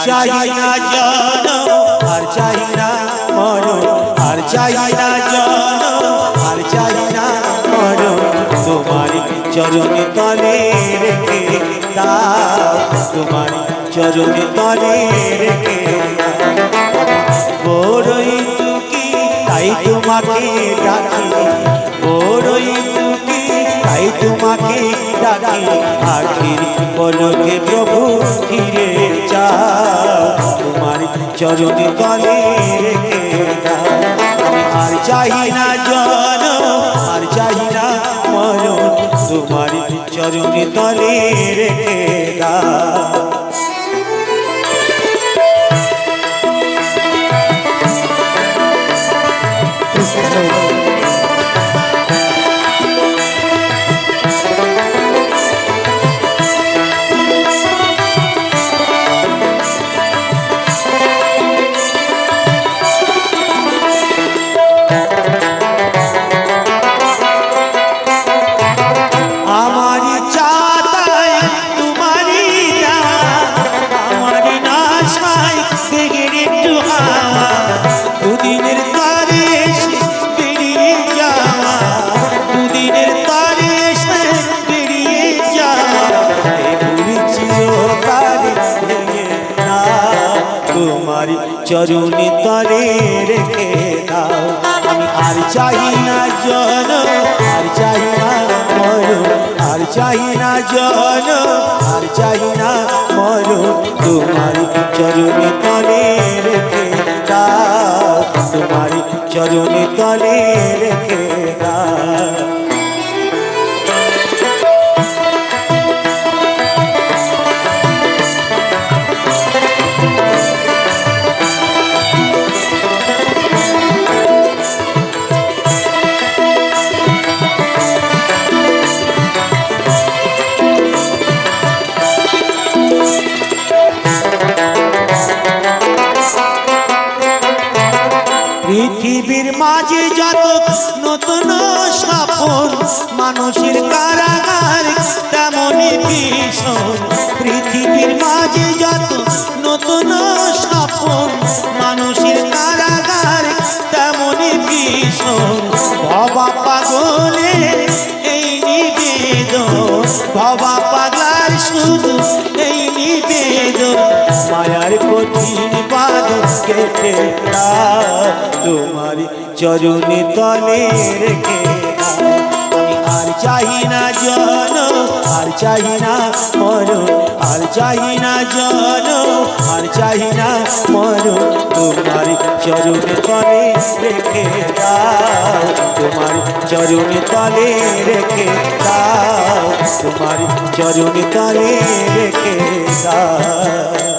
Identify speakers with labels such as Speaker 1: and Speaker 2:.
Speaker 1: চাই না জনম আর চাই না মরণ, আর চাই না জনম আর চাই না মরণ, তোমার চরণ তলে রেখে দাও, তোমার চরণ তলে রেখে বড়ই দুঃখী তাই তোমাকে ডাকি, বড়ই দুঃখী তাই তোমাকে ডাকি, আখির পলকে প্রভু ফিরে যাও, তোমার চরণ তলে রেখে দাও। আমি আর চাই না জনম আর চাই না মরণ, তোমার চরণ তলে রেখে দাও। চরণ তলে রেখে দাও। আমি আর চাই না জনম আর চাই না মরণ, আর চাই না জনম আর চাই না মরণ, তোমার চরণ তলে রেখে দাও, তোমার চরণ তলে রেখে দাও। পৃথিবীর মাঝে যত নতুন স্বপ্ন, মানুষের কারাগার তেমনই ভীষণ, পৃথিবীর মাঝে যত নতুন স্বপ্ন, মানুষের কারাগার তেমনই ভীষণ, ভবা পাগলের এই নিবেদন, ভবা পাগলার শুধু এই নিবেদন, মায়ার কঠিন বাঁধন কেটে দাও, তোমার চরণ তলে রেখে দাও। আমি আর চাই না জনম আর চাই না মরণ, আর চাই না জনম আর চাই না মরণ, তোমার চরণ তলে রেখে দাও, তোমার চরণ তলে রেখে দাও, তোমার চরণ তলে রেখে দাও।